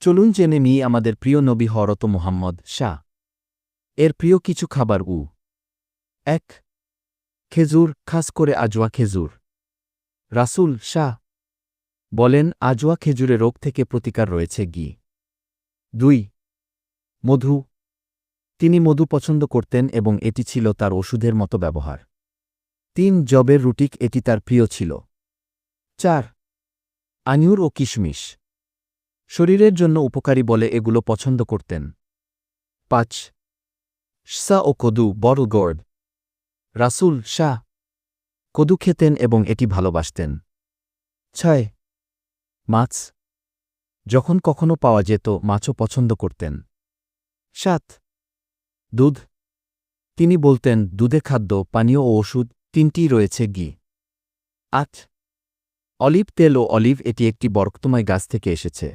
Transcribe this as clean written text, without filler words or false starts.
চলুন জেনে নিই আমাদের প্রিয় নবী হরত মুহাম্মদ শাহ এর প্রিয় কিছু খাবার ১ খেজুর, খাস করে আজওয়া খেজুর। রাসূল শাহ বলেন, আজওয়া খেজুরে রোগ থেকে প্রতিকার রয়েছে। ২ মধু, তিনি মধু পছন্দ করতেন এবং এটি ছিল তার ওষুধের মতো ব্যবহার। ৩ জবের রুটি, এটি তার প্রিয় ছিল। ৪ আঙুর ও কিশমিশ, শরীরের জন্য উপকারী বলে এগুলো পছন্দ করতেন। ৫ সা ও কদু, বড় গোড়। রাসূল শাহ কদু খেতেন এবং এটি ভালোবাসতেন। ৬ মাছ, যখন কখনো পাওয়া যেত মাছও পছন্দ করতেন। ৭ দুধ, তিনি বলতেন দুধে খাদ্য, পানীয় ও ওষুধ তিনটিই রয়েছে। ৮ অলিভ তেল ও অলিভ, এটি একটি বরকতময় গাছ থেকে এসেছে।